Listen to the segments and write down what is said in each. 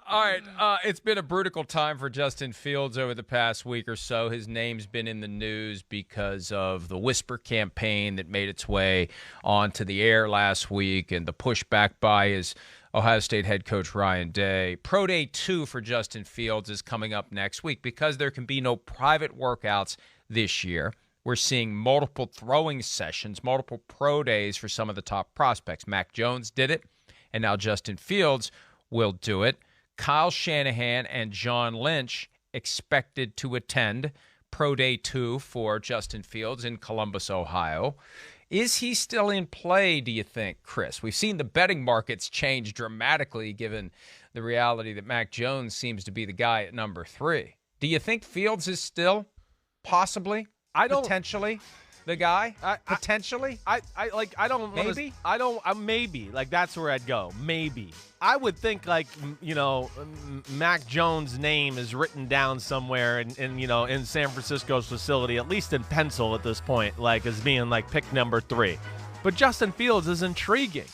All right, it's been a brutal time for Justin Fields over the past week or so. His name's been in the news because of the whisper campaign that made its way onto the air last week and the pushback by his Ohio State head coach Ryan Day. Pro Day 2 for Justin Fields is coming up next week because there can be no private workouts this year. We're seeing multiple throwing sessions, multiple pro days for some of the top prospects. Mac Jones did it, and now Justin Fields will do it. Kyle Shanahan and John Lynch expected to attend Pro Day 2 for Justin Fields in Columbus, Ohio. Is he still in play, do you think, Chris? We've seen the betting markets change dramatically given the reality that Mac Jones seems to be the guy at number 3. Do you think Fields is still possibly, potentially the guy? Potentially? Maybe. Like, that's where I'd go. Maybe. I would think, like, Mac Jones' name is written down somewhere in San Francisco's facility, at least in pencil at this point, like, as being, like, pick number 3. But Justin Fields is intriguing.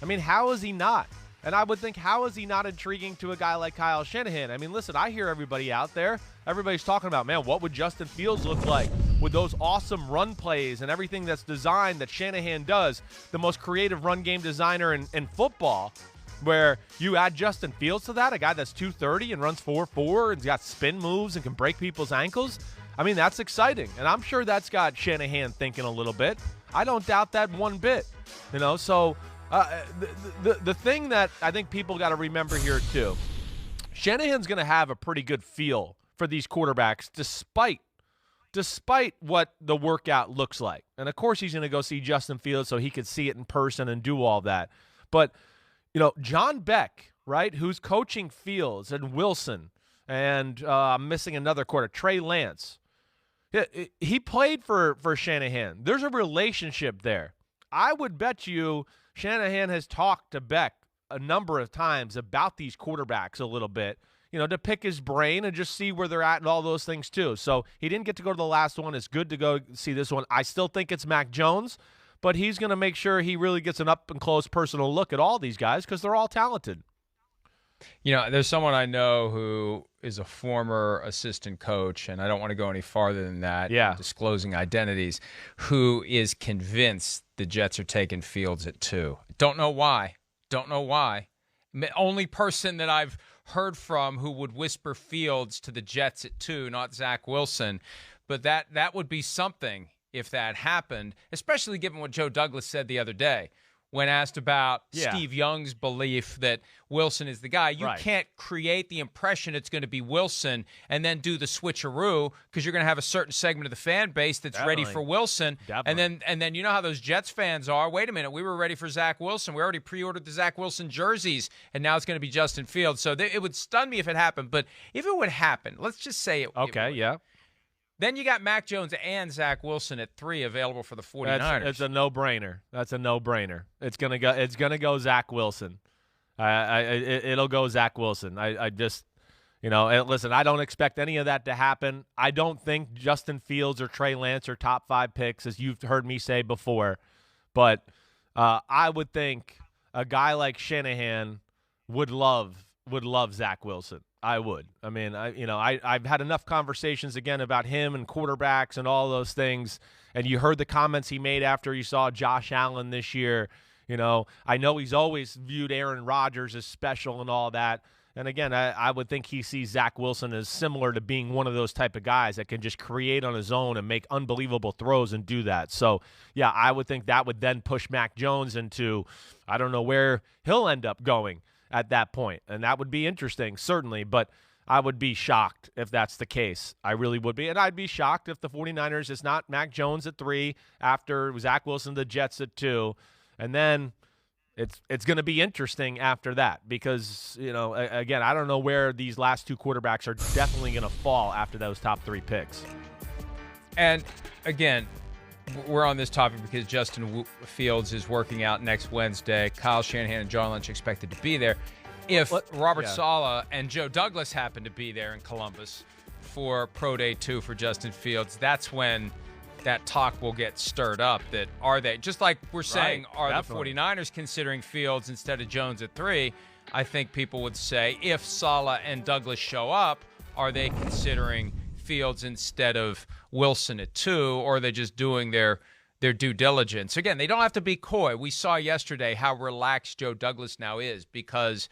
I mean, how is he not? And I would think, how is he not intriguing to a guy like Kyle Shanahan? I mean, listen, I hear everybody out there. Everybody's talking about, man, what would Justin Fields look like with those awesome run plays and everything that's designed that Shanahan does, the most creative run game designer in football, where you add Justin Fields to that, a guy that's 230 and runs 4.4 and has got spin moves and can break people's ankles. I mean, that's exciting. And I'm sure that's got Shanahan thinking a little bit. I don't doubt that one bit. So the thing that I think people got to remember here too, Shanahan's going to have a pretty good feel for these quarterbacks despite what the workout looks like. And, of course, he's going to go see Justin Fields so he could see it in person and do all that. But, John Beck, right, who's coaching Fields and Wilson and I'm missing another quarter, Trey Lance, he played for Shanahan. There's a relationship there. I would bet you Shanahan has talked to Beck a number of times about these quarterbacks a little bit, to pick his brain and just see where they're at and all those things too. So he didn't get to go to the last one. It's good to go see this one. I still think it's Mac Jones, but he's going to make sure he really gets an up-and-close personal look at all these guys because they're all talented. There's someone I know who is a former assistant coach, and I don't want to go any farther than that, disclosing identities, who is convinced the Jets are taking Fields at 2. Don't know why. Only person that I've heard from who would whisper Fields to the Jets at 2, not Zach Wilson. But that would be something if that happened, especially given what Joe Douglas said the other day when asked about Steve Young's belief that Wilson is the guy. You can't create the impression it's going to be Wilson and then do the switcheroo because you're going to have a certain segment of the fan base that's ready for Wilson. And then you know how those Jets fans are. Wait a minute, we were ready for Zach Wilson. We already pre-ordered the Zach Wilson jerseys, and now it's going to be Justin Fields. So it would stun me if it happened. But if it would happen, let's just say it would. Then you got Mac Jones and Zach Wilson at 3 available for the 49ers. It's a no-brainer. That's a no-brainer. It's gonna go Zach Wilson. It'll go Zach Wilson. I just, listen, I don't expect any of that to happen. I don't think Justin Fields or Trey Lance are top 5 picks, as you've heard me say before. But I would think a guy like Shanahan would love Zach Wilson. I would. I mean, I've had enough conversations again about him and quarterbacks and all those things. And you heard the comments he made after you saw Josh Allen this year. I know he's always viewed Aaron Rodgers as special and all that. And again, I would think he sees Zach Wilson as similar to being one of those type of guys that can just create on his own and make unbelievable throws and do that. So, yeah, I would think that would then push Mac Jones into, I don't know where he'll end up going at that point. And that would be interesting, certainly. But I would be shocked if that's the case. I really would be. And I'd be shocked if the 49ers is not Mac Jones at 3 after Zach Wilson, the Jets at 2. And then it's going to be interesting after that because, again, I don't know where these last 2 quarterbacks are definitely going to fall after those top 3 picks. And, again, we're on this topic because Justin Fields is working out next Wednesday. Kyle Shanahan and John Lynch expected to be there. If Robert Saleh and Joe Douglas happen to be there in Columbus for Pro Day 2 for Justin Fields, that's when that talk will get stirred up. That are they, just like we're saying, are definitely the 49ers considering Fields instead of Jones at 3? I think people would say, if Saleh and Douglas show up, are they considering Fields instead of Wilson at 2, or are they just doing their due diligence? Again, they don't have to be coy. We saw yesterday how relaxed Joe Douglas now is because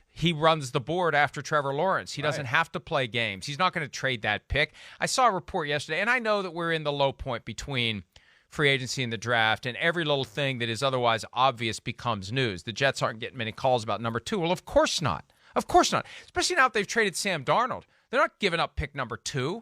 he runs the board after Trevor Lawrence. He doesn't have to play games. He's not going to trade that pick. I saw a report yesterday, and I know that we're in the low point between free agency and the draft, and every little thing that is otherwise obvious becomes news. The Jets aren't getting many calls about number 2. Well, of course not. Of course not. Especially now that they've traded Sam Darnold. They're not giving up pick number 2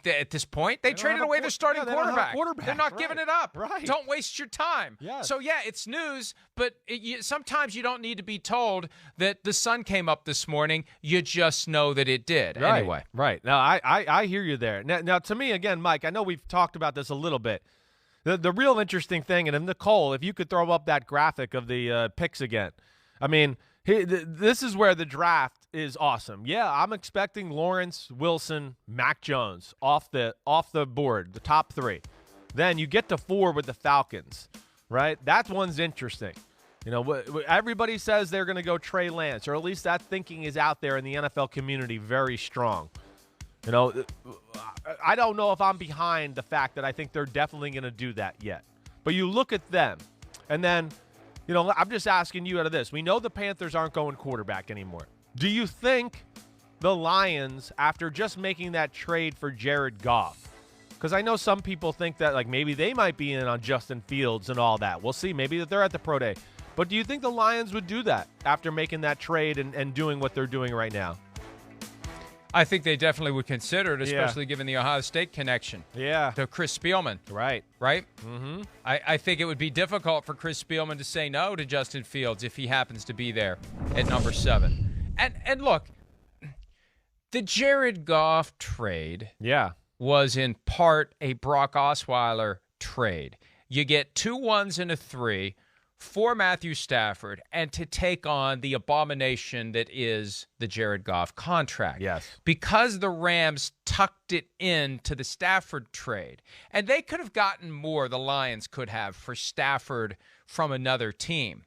at this point. They traded away their starting quarterback. They're not giving it up. Don't waste your time. So, yeah, it's news, but sometimes you don't need to be told that the sun came up this morning. You just know that it did. Anyway. Right. Now, I hear you there. Now, to me, again, Mike, I know we've talked about this a little bit. The real interesting thing, and Nicole, if you could throw up that graphic of the picks again. I mean, this is where the draft is awesome. Yeah, I'm expecting Lawrence, Wilson, Mac Jones off the board, the top 3. Then you get to 4 with the Falcons, right? That one's interesting. You know, everybody says they're going to go Trey Lance, or at least that thinking is out there in the NFL community very strong. You know, I don't know if I'm behind the fact that I think they're definitely going to do that yet. But you look at them, and then, you know, I'm just asking you out of this. We know the Panthers aren't going quarterback anymore. Do you think the Lions, after just making that trade for Jared Goff, because I know some people think that, like, maybe they might be in on Justin Fields and all that. We'll see. Maybe that they're at the pro day. But do you think the Lions would do that after making that trade and doing what they're doing right now? I think they definitely would consider it, especially given the Ohio State connection to Chris Spielman. Right? Mm-hmm. I think it would be difficult for Chris Spielman to say no to Justin Fields if he happens to be there at number 7. And look, the Jared Goff trade was in part a Brock Osweiler trade. You get 2 1s and a 3 for Matthew Stafford, and to take on the abomination that is the Jared Goff contract. Yes. Because the Rams tucked it into the Stafford trade. And they could have gotten more, the Lions could have, for Stafford from another team.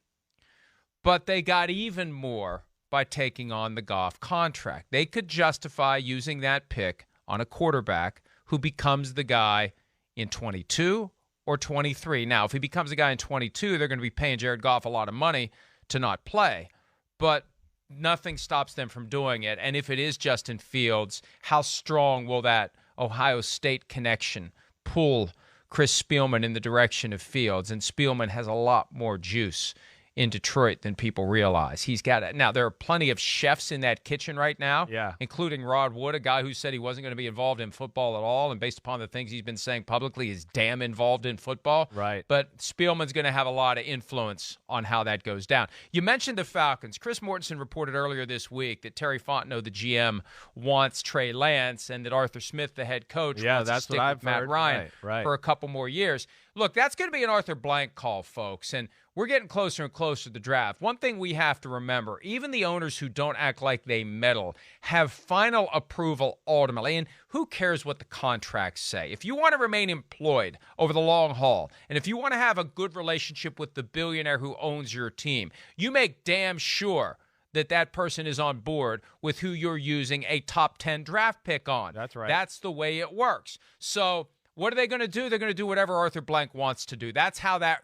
But they got even more by taking on the Goff contract. They could justify using that pick on a quarterback who becomes the guy in 22 or 23. Now, if he becomes a guy in 22, they're going to be paying Jared Goff a lot of money to not play. But nothing stops them from doing it. And if it is Justin Fields, how strong will that Ohio State connection pull Chris Spielman in the direction of Fields? And Spielman has a lot more juice in Detroit than people realize. He's got it. Now, there are plenty of chefs in that kitchen right now, including Rod Wood, a guy who said he wasn't going to be involved in football at all, and based upon the things he's been saying publicly, he's damn involved in football. Right. But Spielman's going to have a lot of influence on how that goes down. You mentioned the Falcons. Chris Mortensen reported earlier this week that Terry Fontenot, the GM, wants Trey Lance, and that Arthur Smith, the head coach, wants to stick with Matt Ryan for a couple more years. Look, that's going to be an Arthur Blank call, folks, and we're getting closer and closer to the draft. One thing we have to remember, even the owners who don't act like they meddle have final approval ultimately, and who cares what the contracts say? If you want to remain employed over the long haul, and if you want to have a good relationship with the billionaire who owns your team, you make damn sure that that person is on board with who you're using a top 10 draft pick on. That's right. That's the way it works. So what are they going to do? They're going to do whatever Arthur Blank wants to do. That's how that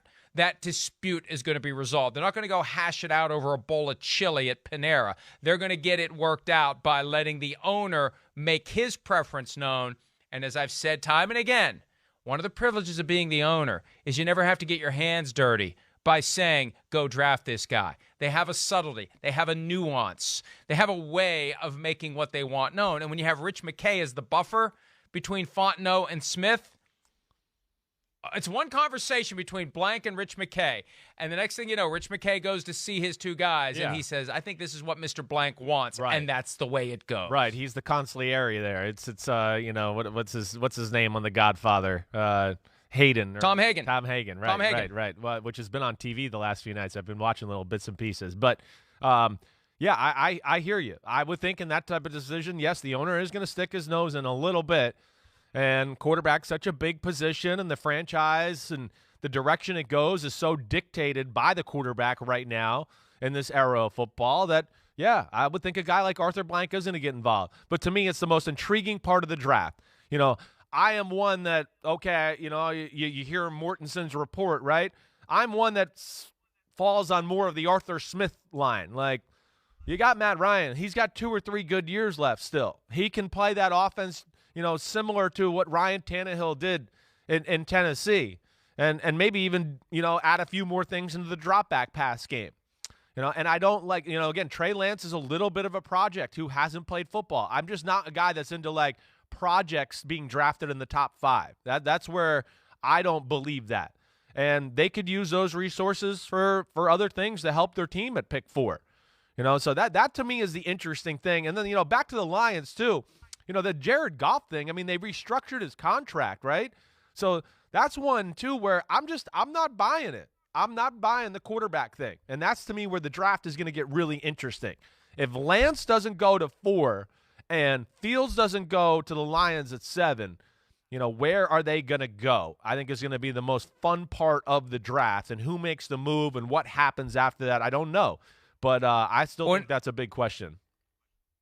dispute is going to be resolved. They're not going to go hash it out over a bowl of chili at Panera. They're going to get it worked out by letting the owner make his preference known. And as I've said time and again, one of the privileges of being the owner is you never have to get your hands dirty by saying, go draft this guy. They have a subtlety. They have a nuance. They have a way of making what they want known. And when you have Rich McKay as the buffer between Fontenot and Smith, it's one conversation between Blank and Rich McKay. And the next thing you know, Rich McKay goes to see his 2 guys, and he says, I think this is what Mr. Blank wants, and that's the way it goes. Right, he's the consigliere there. It's you know, what's his name on The Godfather? Hayden. Tom Hagen. Tom Hagen, right. Tom Hagen. Right. Well, which has been on TV the last few nights. I've been watching little bits and pieces. But, I hear you. I would think in that type of decision, yes, the owner is going to stick his nose in a little bit. And quarterback's such a big position, and the franchise and the direction it goes is so dictated by the quarterback right now in this era of football that, Yeah, I would think a guy like Arthur Blank is going to get involved. But to me, it's the most intriguing part of the draft. You know, I am one that, okay, you know, you hear Mortenson's report, right? I'm one that falls on more of the Arthur Smith line. Like, you got Matt Ryan. He's got 2 or 3 good years left still. He can play that offense, you know, similar to what Ryan Tannehill did in Tennessee. And maybe even, you know, add a few more things into the drop back pass game. You know, and I don't like, you know, again, Trey Lance is a little bit of a project who hasn't played football. I'm just not a guy that's into like projects being drafted in the top 5. That's where I don't believe that. And they could use those resources for other things to help their team at pick 4. You know, so that to me is the interesting thing. And then, you know, back to the Lions too. You know, the Jared Goff thing, I mean, they restructured his contract, right? So that's one too where I'm not buying it. I'm not buying the quarterback thing. And that's to me where the draft is going to get really interesting. If Lance doesn't go to 4 and Fields doesn't go to the Lions at 7, you know, where are they going to go? I think is going to be the most fun part of the draft, and who makes the move and what happens after that, I don't know. But I still think that's a big question.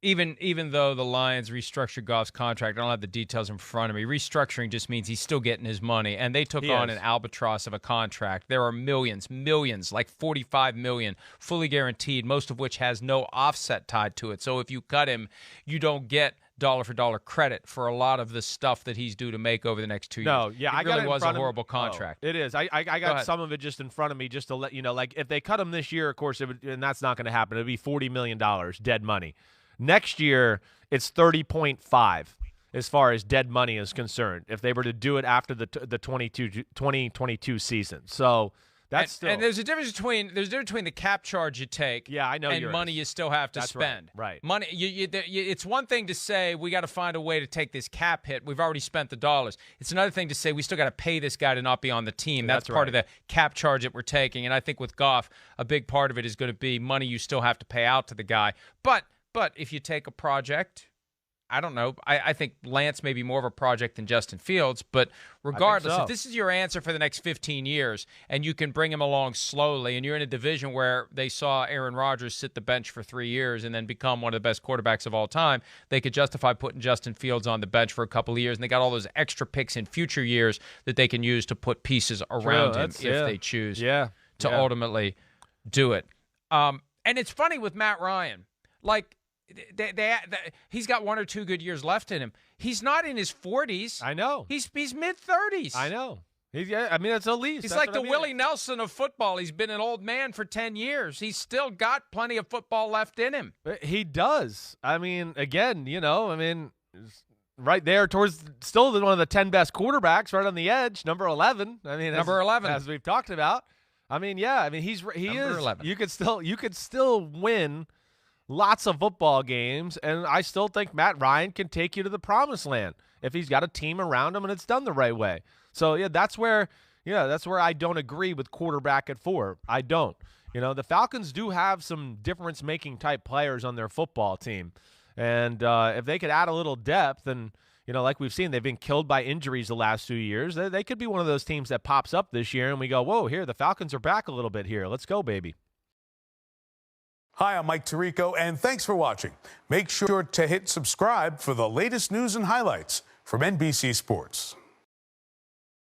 Even though the Lions restructured Goff's contract, I don't have the details in front of me. Restructuring just means he's still getting his money, and they took on an albatross of a contract. There are millions, like $45 million, fully guaranteed, most of which has no offset tied to it. So if you cut him, you don't get dollar for dollar credit for a lot of the stuff that he's due to make over the next 2 years. No, yeah, it really was a horrible contract. Oh, it is. I got some of it just in front of me just to let you know. Like if they cut him this year, of course, and that's not going to happen. It'd be $40 million dead money. Next year, it's 30.5 as far as dead money is concerned if they were to do it after the 2022 season. So that's and there's a difference between the cap charge you take, I know, and money you still have to spend. Right. Money. It's one thing to say we got to find a way to take this cap hit. We've already spent the dollars. It's another thing to say we still got to pay this guy to not be on the team. That's part of the cap charge that we're taking. And I think with Goff, a big part of it is going to be money you still have to pay out to the guy. But if you take a project, I don't know. I think Lance may be more of a project than Justin Fields. But regardless, if this is your answer for the next 15 years and you can bring him along slowly, and you're in a division where they saw Aaron Rodgers sit the bench for 3 years and then become one of the best quarterbacks of all time, they could justify putting Justin Fields on the bench for a couple of years. And they got all those extra picks in future years that they can use to put pieces around him if they choose to ultimately do it. And it's funny with Matt Ryan. Like, he's got 1 or 2 good years left in him. He's not in his 40s. I know. He's mid-30s. I know. I mean, that's at least. He's like the Willie Nelson of football. He's been an old man for 10 years. He's still got plenty of football left in him. He does. I mean, again, you know, right there towards still one of the 10 best quarterbacks, right on the edge, number 11. I mean, number 11, as we've talked about. I mean, yeah. I mean, he number is. 11. You could still win lots of football games, and I still think Matt Ryan can take you to the promised land if he's got a team around him and it's done the right way. So, that's where I don't agree with quarterback at 4. I don't. You know, the Falcons do have some difference-making type players on their football team, and if they could add a little depth, and, you know, like we've seen, they've been killed by injuries the last 2 years. They could be one of those teams that pops up this year, and we go, whoa, here, the Falcons are back a little bit here. Let's go, baby. Hi, I'm Mike Tirico, and thanks for watching. Make sure to hit subscribe for the latest news and highlights from NBC Sports.